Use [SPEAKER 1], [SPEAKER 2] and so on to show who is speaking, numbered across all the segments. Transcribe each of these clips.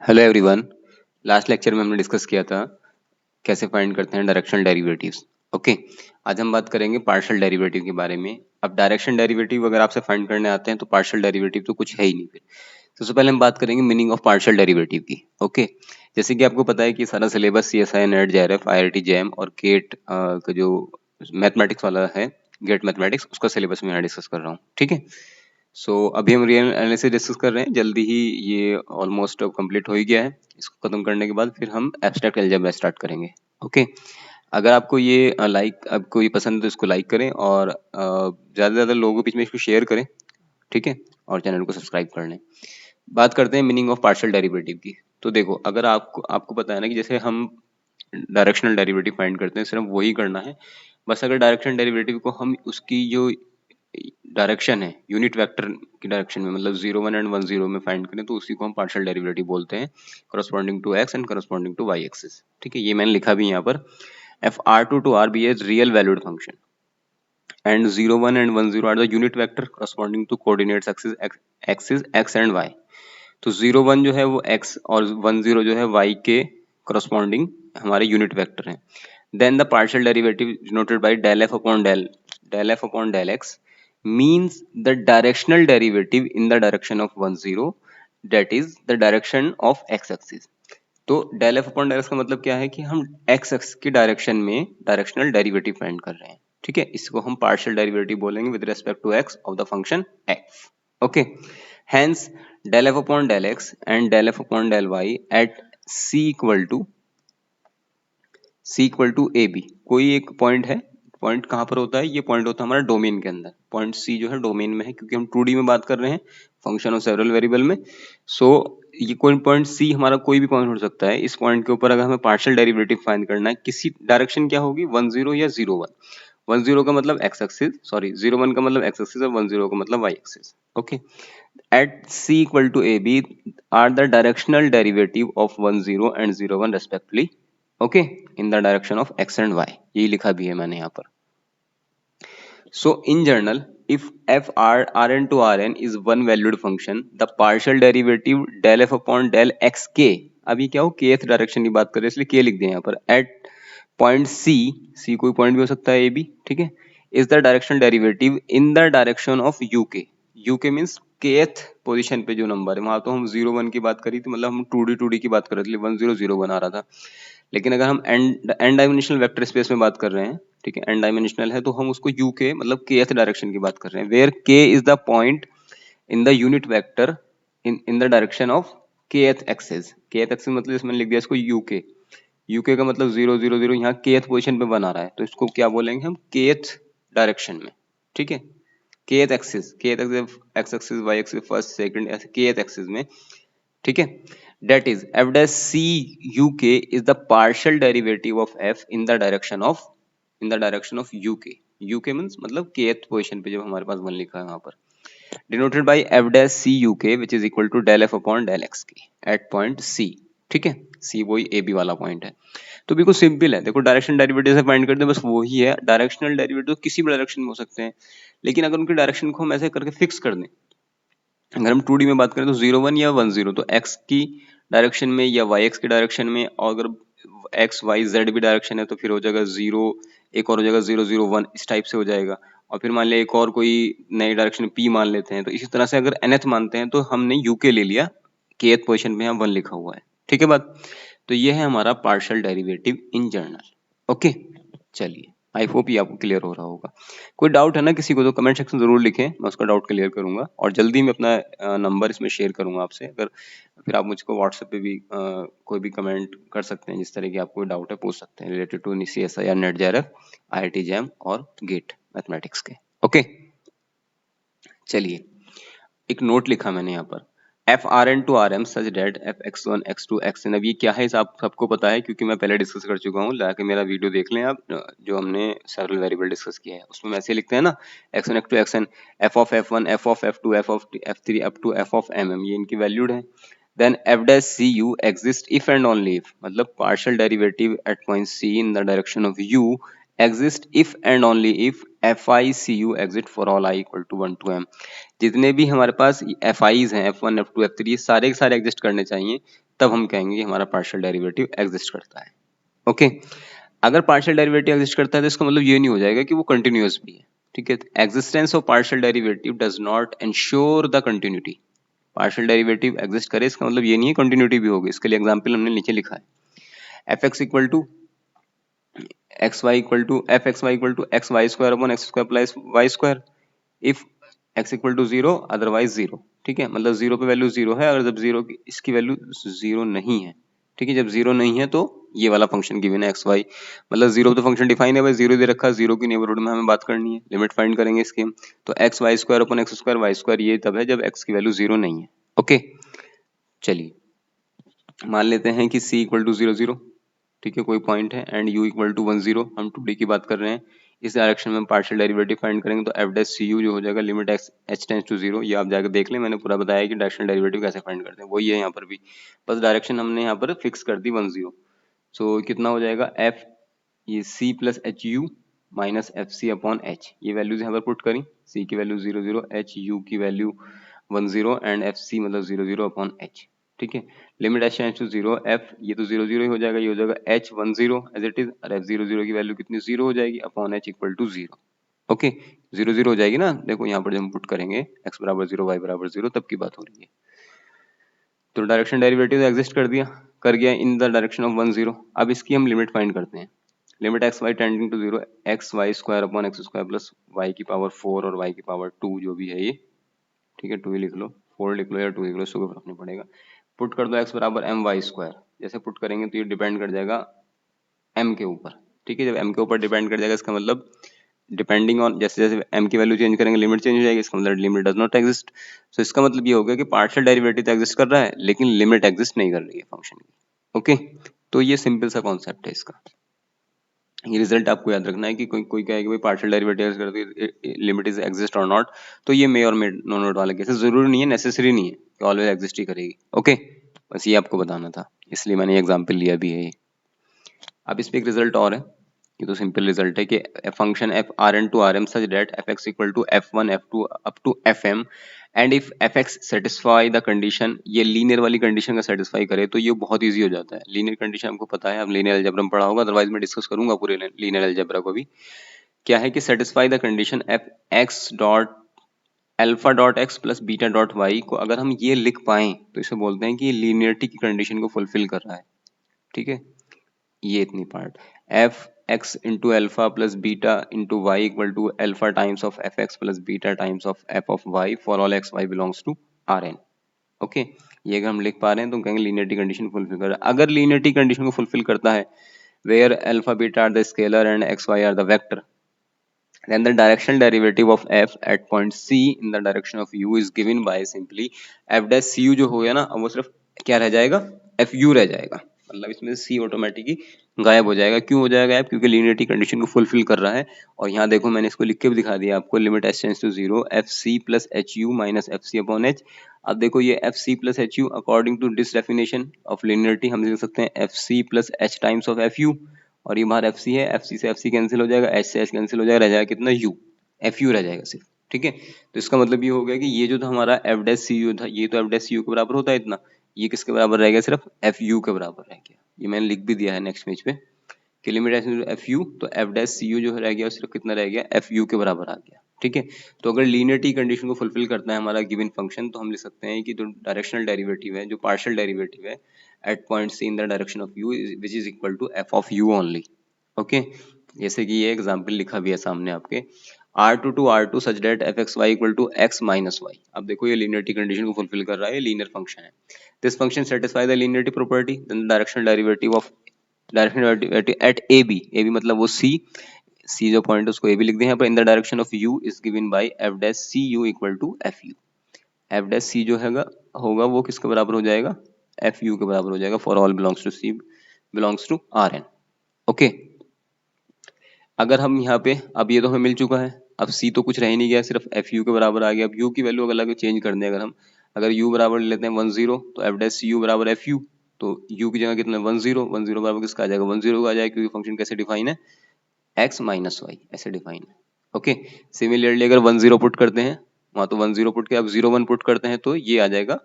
[SPEAKER 1] Hello everyone. Last lecture में हमने discuss किया था कैसे फाइंड करते हैं डायरेक्शनल डेरिवेटिव्स। ओके, आज हम बात करेंगे पार्शियल डेरिवेटिव के बारे में। अब डायरेक्शनल डेरिवेटिव अगर आपसे फाइंड करने आते हैं तो पार्शियल डेरिवेटिव तो कुछ है ही नहीं। फिर सबसे पहले हम बात करेंगे मीनिंग ऑफ पार्शियल डेरिवेटिव की। ओके, जैसे कि आपको पता है कि सारा syllabus CSI, net, JRF, IIT JAM और गेट का जो मैथमेटिक्स वाला है, गेट मैथमेटिक्स, उसका सिलेबस मैं यहाँ डिस्कस कर रहा हूँ। ठीक है, अभी हम रियल एनालिसिस डिस्कस कर रहे हैं। जल्दी ही ये ऑलमोस्ट कंप्लीट हो ही गया है। इसको खत्म करने के बाद फिर हम एब्स्ट्रैक्ट अलजेब्रा स्टार्ट करेंगे। ओके, अगर आपको ये आपको ये पसंद है तो इसको लाइक करें और ज़्यादा से ज़्यादा लोगों के बीच में इसको शेयर करें। ठीक है, और चैनल को सब्सक्राइब कर लें। बात करते हैं मीनिंग ऑफ पार्शियल डेरिवेटिव की। तो देखो, अगर आपको आपको पता है ना कि जैसे हम डायरेक्शनल डेरिवेटिव फाइंड करते हैं, सिर्फ वही करना है। बस अगर डायरेक्शनल डेरिवेटिव को हम उसकी जो डायरेक्शन है यूनिट वेक्टर की डायरेक्शन में, मतलब 0 1 एंड 1 0 में फाइंड करें तो उसी को हम पार्शियल डेरिवेटिव बोलते हैं, corresponding to X and corresponding to Y axis. ठीक है, ये मैंने लिखा भी यहाँ पर। F R2 to R be a real valued function and 0 1 and 1 0 are the unit vector corresponding to coordinates axis x and y। तो 0 1 जो है वो x और 1 0 जो है y के करस्पॉन्डिंग हमारे यूनिट वेक्टर हैं। Then the partial derivative denoted by del f upon del x means the directional derivative in the direction of 1 0, that is the direction of x axis। तो del f upon del x का मतलब क्या है कि हम x X की direction में directional derivative find कर रहे हैं। ठीक है, इसको हम पार्शियल डेरिवेटिव बोलेंगे with respect to x of the function f। Okay, hence del f upon del x and del f upon del y at c equal to A B. कोई एक पॉइंट है, पॉइंट कहाँ पर होता है? ये point होता है हमारा डोमेन के अंदर। पॉइंट सी जो है डोमेन में है, क्योंकि हम 2D में बात कर रहे हैं, फंक्शन ऑफ सेवरल वेरिएबल में। सो ये कोई पॉइंट सी हमारा कोई भी पॉइंट हो सकता है। इस पॉइंट के ऊपर अगर हमें पार्शियल डेरिवेटिव फाइंड करना है, किसी डायरेक्शन क्या होगी, 1 0 या 0 1। 1 0 का मतलब एक्स एक्सिस, सॉरी 0 1 का मतलब एक्स एक्सिस और 1 0 का मतलब Y axis. Okay, at c equal to ab are the directional derivative of 1 0 and 0 1 respectively, okay, in the direction of x and y। यही लिखा भी है मैंने यहाँ पर। So in general, if f r rn to rn is one valued function, the partial derivative del f upon del x k, अभी क्या हो, kth डायरेक्शन की बात कर रहे हैं इसलिए k लिख दिया यहाँ पर, at point c कोई पॉइंट भी हो सकता है a b, ठीक है, is the directional derivative in the direction of uk। uk means kth position पे जो नंबर है, वहां तो हम 0 1 की बात करी थी, मतलब हम 2D की बात कर रहे थे, 1 0 0 1 आ रहा था। लेकिन अगर हम एन डायमेंशनल वेक्टर स्पेस में बात कर रहे हैं, ठीक है, एन डायमेंशनल है, तो हम उसको यू के मतलब kth डायरेक्शन की बात कर रहे हैं, where k is the point in the unit vector in the direction of kth axis. kth axis मतलब इसमें लिख दिया इसको यूके। यूके का मतलब 0 0 0, यहाँ kth पोजीशन पे बना रहा है, तो इसको क्या बोलेंगे हम, kth डायरेक्शन में। ठीक है, kth axis, X axis, Y axis, first second, ऐसे kth एक्सिस में। ठीक है, that is f dash c uk is the partial derivative of f in the direction of uk। uk means मतलब kth position पे जब हमारे पास 1 लिखा है वहां पर, denoted by f dash c uk which is equal to del f upon del x k at point c। ठीक है, c वही a b वाला पॉइंट है। तो बिल्कुल सिंपल है, देखो डायरेक्शन डेरिवेटिव से फाइंड करते हैं, बस वही है। डायरेक्शनल डेरिवेटिव किसी भी डायरेक्शन में हो सकते हैं, लेकिन अगर उनकी डायरेक्शन को हम ऐसे करके फिक्स कर दें, अगर हम 2D में बात करें तो 0 1 या 1 0, तो x की डायरेक्शन में या y x की डायरेक्शन में, और अगर x y z भी डायरेक्शन है तो फिर हो जाएगा 0, एक और हो जाएगा 0 0 1, इस टाइप से हो जाएगा। और फिर मान लिया एक और कोई नई डायरेक्शन p मान लेते हैं, तो इसी तरह से अगर nth मानते हैं तो हमने uk ले लिया, kth पोजीशन में यहाँ 1 लिखा हुआ है। ठीक है बात, तो ये है हमारा partial derivative in general. Okay, चलिए, आई होप ये आपको क्लियर हो रहा होगा। कोई डाउट है ना किसी को तो कमेंट सेक्शन जरूर लिखें, मैं उसका डाउट क्लियर करूंगा, और जल्दी मैं अपना नंबर इसमें शेयर करूंगा आपसे। अगर फिर आप मुझको व्हाट्सएप पे भी कोई भी कमेंट कर सकते हैं, जिस तरह की आपको डाउट है पूछ सकते हैं रिलेटेड टू CSI या नेट JRF, IIT JAM और गेट मैथमेटिक्स के। ओके, चलिए, एक नोट लिखा मैंने यहाँ पर, F R N to R M such that F X one X two X N. अब ये क्या है आप सबको पता है, क्योंकि मैं पहले डिस्कस कर चुका हूँ, जाके मेरा वीडियो देख लें आप, जो हमने सेवरल वेरिएबल डिस्कस किया है उसमें वैसे लिखते हैं ना, X one X two X N, F of F one, F of F two, F of F three, up to F of M M, ये इनकी वैल्यूड है। Then F dash C U exist if and only if, मतलब partial derivative at point C in the direction of U exist if and only if F I C U exit for all I equal to 1 to m। जितने भी हमारे पास F eyes हैं, F1 F2 F3, ये सारे के सारे exist करने चाहिए तब हम कहेंगे हमारा पार्शियल डेरिवेटिव एग्जिस्ट करता है। ओके, अगर पार्शियल डेरिवेटिव एग्जिस्ट करता है तो इसका मतलब ये नहीं हो जाएगा कि वो कंटिन्यूअस भी है। ठीक है, existence of partial derivative does not ensure the continuity. Partial derivative exist करे इसका मतलब ये नहीं है कंटिन्यूटी भी होगी। इसके लिए एग्जांपल हमने नीचे लिखा है, F X equal to X Y equal to F X Y equal to X Y square upon X square plus Y square if X equal to zero otherwise zero. ठीक है, मतलब जीरो पे value zero है, अगर जब zero की इसकी value zero नहीं है। ठीक है, जब जीरो नहीं है तो ये वाला फंक्शन गिवन है एक्स वाई, मतलब जीरो तो फंक्शन डिफाइन है भाई, जीरो दे रखा है, जीरो की नेबरहुड में हमें बात करनी है, लिमिट फाइंड करेंगे इसकी हम। तो X Y square upon X square Y square ये तब है जब एक्स की वैल्यू जीरो नहीं है। ओके, चलिए मान लेते हैं कि c equal to zero zero. ठीक है, कोई पॉइंट है एंड u इक्वल टू 10, हम 2D की बात कर रहे हैं। इस डायरेक्शन में हम पार्शियल डेरिवेटिव फाइंड करेंगे तो एफ डैश सी यू जो हो जाएगा limit X H tends to zero. ये आप जाकर देख लें, मैंने पूरा बताया कि डायरेक्शनल डेरिवेटिव कैसे फाइंड करते हैं, वही है यहाँ पर भी, बस डायरेक्शन हमने यहाँ पर फिक्स कर दी 10। सो कितना हो जाएगा एफ ये c plus H U minus F C upon H, ये वैल्यूज यहाँ पर पुट करी, c की वैल्यू 0 0, एच यू की वैल्यू 10 एंड एफ सी मतलब 0 0 अपॉन एच। ठीक है, limit H tends to zero, F ये तो 0 0 ही हो जाएगा, ये हो जाएगा एच 10 एज इट इज, और एफ 0 0 की वैल्यू कितनी 0 हो जाएगी upon H equal to 0। Okay, 0 0 हो जाएगी ना, देखो यहाँ पर जब हम पुट करेंगे x बराबर 0 y बराबर 0 तब की बात हो रही है। तो डायरेक्शन डेरिवेटिव एग्जिस्ट कर गया इन द डायरेक्शन ऑफ 10। अब इसकी हम लिमिट फाइंड करते हैं, limit X Y tending to zero X Y square upon X square plus Y की पावर 4 और वाई की पावर 2 जो भी है ये। ठीक है, 2 ही लिख लो, 4 लिख लो या 2 लिख लो, इससे कोई फर्क नहीं पड़ेगा। पुट कर दो x बराबर एम वाई स्क्वायर, जैसे पुट करेंगे तो ये डिपेंड कर जाएगा m के ऊपर। ठीक है, जब m के ऊपर डिपेंड कर जाएगा इसका मतलब डिपेंडिंग ऑन जैसे जैसे m की वैल्यू चेंज करेंगे लिमिट चेंज हो जाएगी, इसका मतलब लिमिट डज नॉट एग्जिस्ट। सो इसका मतलब ये हो गया कि पार्शियल डेरिवेटिव तो एग्जिस्ट कर रहा है लेकिन लिमिट एग्जिस्ट नहीं कर रही है फंक्शन की। ओके, तो ये सिंपल सा कॉन्सेप्ट है इसका। ये रिजल्ट आपको याद रखना है कि कोई कोई कहे कि भाई partial derivative limit is exist और नॉट, तो ये मे और मे नो नोट वाला केस जरूरी नहीं है, नेसेसरी नहीं है कि ऑलवेज एग्जिस्ट ही करेगी। ओके, बस ये आपको बताना था, इसलिए मैंने एग्जांपल लिया भी है ये। अब इस पे एक रिजल्ट और है, ये तो सिंपल रिजल्ट है कि function F R N to R M such that F X equal to F one F two up to F M and if F X satisfy the condition, ये linear वाली condition का satisfy करे तो ये बहुत easy हो जाता है। लीनियर कंडीशन आपको पता है, अब लीनियर अलजेब्रा में पढ़ा होगा, अदरवाइज मैं डिस्कस करूंगा पूरे लीनियर अलजेब्रा को भी। क्या है कि satisfy the condition F X dot alpha dot X plus beta dot Y को अगर हम ये लिख पाए तो इसे बोलते हैं कि ये लीनियरिटी की कंडीशन को फुलफिल कर रहा है। ठीक है, ये इतनी part f x into alpha plus beta into y equal to alpha times of f x plus beta times of f of y for all x y belongs to R n. Okay, ये अगर हम लिख पा रहे हैं तो हम कहेंगे लीनियरिटी कंडीशन फुलफिल कर रहा है। अगर लीनियरिटी कंडीशन को फुलफिल करता है where alpha beta are the scalar and x y are the vector, then the directional derivative of f at point c in the direction of u is given by simply f dash cu जो हो गया ना, अब वो सिर्फ क्या रह जाएगा fu रह जाएगा, मतलब इसमें से c ऑटोमेटिकली गायब हो जाएगा। क्यों हो जाएगा गायब? क्योंकि लीनियरिटी कंडीशन को फुलफिल कर रहा है। और यहाँ देखो मैंने इसको लिख के भी दिखा दिया आपको, limit H tends to zero f c plus H U minus F C upon h. अब देखो ये f c plus H u according to this definition of linearity हम लिख सकते हैं f c plus h times of f u, और ये बाहर एफ सी है, एफ सी से एफ सी कैंसिल हो जाएगा, एच से एच कैंसिल हो जाएगा, रह जाएगा कितना यू, एफ यू रह जाएगा सिर्फ। ठीक है, तो इसका मतलब ये हो गया कि ये जो था हमारा एफ डैश सी यू था, ये तो एफ डैश सी यू के बराबर होता है इतना, ये किसके बराबर रह गया सिर्फ एफ यू के बराबर रह गया। ये मैंने लिख भी दिया है नेक्स्ट पेज पे कि लिमिट एफ यू, तो एफ डैश सी यू जो रह गया सिर्फ कितना रह गया एफ यू के बराबर आ गया। ठीक है, तो अगर लीनियरिटी कंडीशन को फुलफिल करता है हमारा गिवन फंक्शन तो हम लिख सकते हैं कि जो डायरेक्शनल डेरिवेटिव है, जो पार्शियल डेरिवेटिव है at point C in the direction of u which is equal to F of u only. Okay, जैसे कि ये एग्जांपल लिखा भी है सामने आपके, R2 to R2 such that fxy equal to x minus y। अब देखो ये लीनियरिटी कंडीशन को फुलफिल कर रहा है, ये लीनियर फंक्शन है। This function satisfy the linearity property, then directional derivative at a b मतलब वो सी जो पॉइंट है उसको ए बी लिख दें यहाँ पर, in the direction of u is given by F dash C U equal to F U. F dash C जो होगा वो किसके बराबर हो जाएगा, एफ यू के बराबर हो जाएगा for all belongs to c belongs to R n. Okay, अगर हम यहाँ पे, अब ये तो हमें मिल चुका है, अब c तो कुछ रह ही नहीं गया, सिर्फ एफ यू के बराबर आ गया। अब u की वैल्यू अगर चेंज कर दें, अगर u बराबर ले लेते हैं 10 तो एफ डैश सी यू बराबर एफ यू, तो u की जगह कितना 10 बराबर किसका आ जाएगा 10 का आ जाएगा, क्योंकि फंक्शन कैसे डिफाइन है x माइनस वाई ऐसे डिफाइन है। ओके, सिमिलरली अगर 10 पुट करते हैं वहां तो 10 पुट के अब 01 पुट करते हैं तो ये आ जाएगा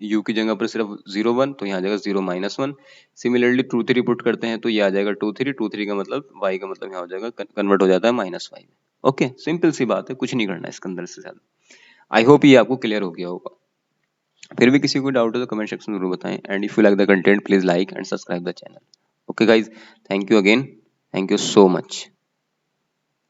[SPEAKER 1] u की जगह पर सिर्फ 0 1 तो यहाँ आ जाएगा 0 -1। सिमिलरली 2 3 पुट करते हैं तो ये आ जाएगा 2 3, 2 3 का मतलब y का मतलब यहाँ हो जाएगा कन्वर्ट हो जाता है -y में। ओके, सिंपल सी बात है, कुछ नहीं करना है इसके अंदर से ज्यादा। आई होप ये आपको क्लियर हो गया होगा। फिर भी किसी को डाउट है तो कमेंट सेक्शन में जरूर बताएं, and if you like the content please like and subscribe the channel. Okay guys, thank you again, thank you so much.